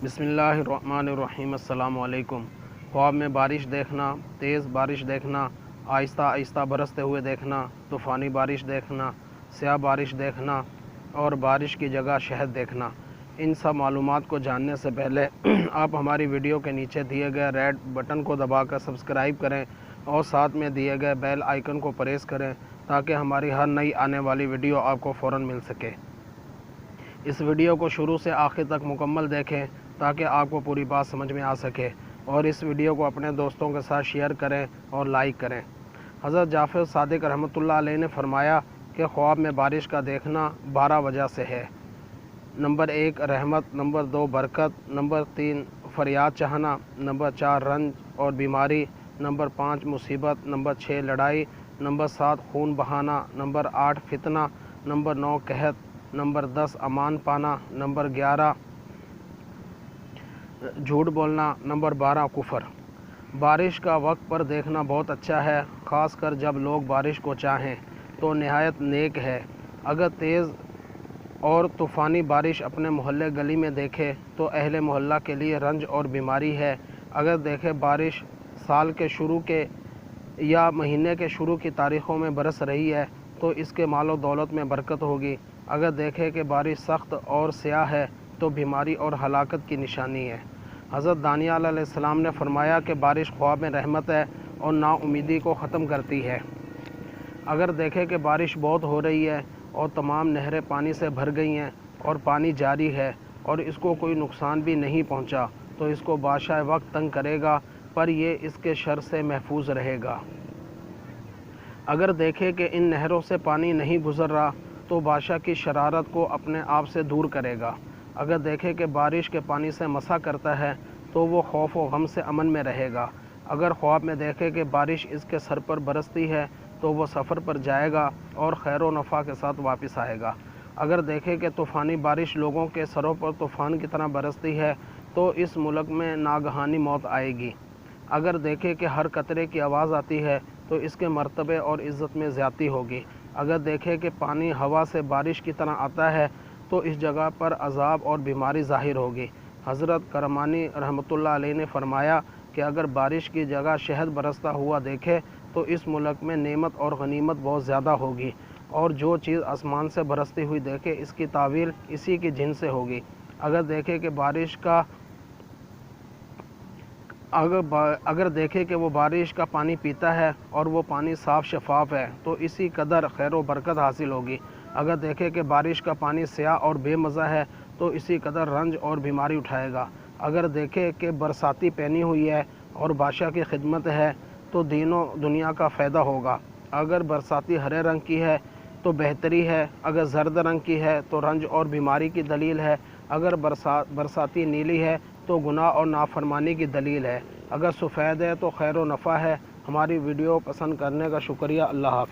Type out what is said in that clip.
بسم اللہ الرحمن الرحیم۔ السلام علیکم۔ خواب میں بارش دیکھنا، تیز بارش دیکھنا، آہستہ آہستہ برستے ہوئے دیکھنا، طوفانی بارش دیکھنا، سیاہ بارش دیکھنا اور بارش کی جگہ شہد دیکھنا، ان سب معلومات کو جاننے سے پہلے آپ ہماری ویڈیو کے نیچے دیے گئے ریڈ بٹن کو دبا کر سبسکرائب کریں اور ساتھ میں دیے گئے بیل آئیکن کو پریس کریں تاکہ ہماری ہر نئی آنے والی ویڈیو آپ کو فوراً مل سکے۔ اس ویڈیو کو شروع سے آخر تک مکمل دیکھیں تاکہ آپ کو پوری بات سمجھ میں آ سکے، اور اس ویڈیو کو اپنے دوستوں کے ساتھ شیئر کریں اور لائک کریں۔ حضرت جعفر صادق رحمۃ اللہ علیہ نے فرمایا کہ خواب میں بارش کا دیکھنا 12 وجہ سے ہے۔ نمبر 1 رحمت، نمبر 2 برکت، نمبر 3 فریاد چاہنا، نمبر 4 رنج اور بیماری، نمبر 5 مصیبت، نمبر 6 لڑائی، نمبر 7 خون بہانا، نمبر 8 فتنہ، نمبر 9 قحط، نمبر 10 امان پانا، نمبر 11 جھوٹ بولنا، نمبر 12 کفر۔ بارش کا وقت پر دیکھنا بہت اچھا ہے، خاص کر جب لوگ بارش کو چاہیں تو نہایت نیک ہے۔ اگر تیز اور طوفانی بارش اپنے محلے گلی میں دیکھے تو اہل محلہ کے لیے رنج اور بیماری ہے۔ اگر دیکھے بارش سال کے شروع کے یا مہینے کے شروع کی تاریخوں میں برس رہی ہے تو اس کے مال و دولت میں برکت ہوگی۔ اگر دیکھے کہ بارش سخت اور سیاہ ہے تو بیماری اور ہلاکت کی نشانی ہے۔ حضرت دانیال علیہ السلام نے فرمایا کہ بارش خواب میں رحمت ہے اور نا امیدی کو ختم کرتی ہے۔ اگر دیکھے کہ بارش بہت ہو رہی ہے اور تمام نہریں پانی سے بھر گئی ہیں اور پانی جاری ہے اور اس کو کوئی نقصان بھی نہیں پہنچا تو اس کو بادشاہ وقت تنگ کرے گا، پر یہ اس کے شر سے محفوظ رہے گا۔ اگر دیکھے کہ ان نہروں سے پانی نہیں گزر رہا تو بادشاہ کی شرارت کو اپنے آپ سے دور کرے گا۔ اگر دیکھے کہ بارش کے پانی سے مسح کرتا ہے تو وہ خوف و غم سے امن میں رہے گا۔ اگر خواب میں دیکھے کہ بارش اس کے سر پر برستی ہے تو وہ سفر پر جائے گا اور خیر و نفع کے ساتھ واپس آئے گا۔ اگر دیکھے کہ طوفانی بارش لوگوں کے سروں پر طوفان کی طرح برستی ہے تو اس ملک میں ناگہانی موت آئے گی۔ اگر دیکھے کہ ہر قطرے کی آواز آتی ہے تو اس کے مرتبے اور عزت میں زیادتی ہوگی۔ اگر دیکھے کہ پانی ہوا سے بارش کی طرح آتا ہے تو اس جگہ پر عذاب اور بیماری ظاہر ہوگی۔ حضرت کرمانی رحمۃ اللہ علیہ نے فرمایا کہ اگر بارش کی جگہ شہد برستا ہوا دیکھے تو اس ملک میں نعمت اور غنیمت بہت زیادہ ہوگی، اور جو چیز آسمان سے برستی ہوئی دیکھے اس کی تعویل اسی کی جن سے ہوگی۔ اگر دیکھے کہ وہ بارش کا پانی پیتا ہے اور وہ پانی صاف شفاف ہے تو اسی قدر خیر و برکت حاصل ہوگی۔ اگر دیکھے کہ بارش کا پانی سیاہ اور بے مزہ ہے تو اسی قدر رنج اور بیماری اٹھائے گا۔ اگر دیکھے کہ برساتی پہنی ہوئی ہے اور بادشاہ کی خدمت ہے تو دینوں دنیا کا فائدہ ہوگا۔ اگر برساتی ہرے رنگ کی ہے تو بہتری ہے، اگر زرد رنگ کی ہے تو رنج اور بیماری کی دلیل ہے، اگر برساتی نیلی ہے تو گناہ اور نافرمانی کی دلیل ہے، اگر سفید ہے تو خیر و نفع ہے۔ ہماری ویڈیو پسند کرنے کا شکریہ۔ اللہ حافظ۔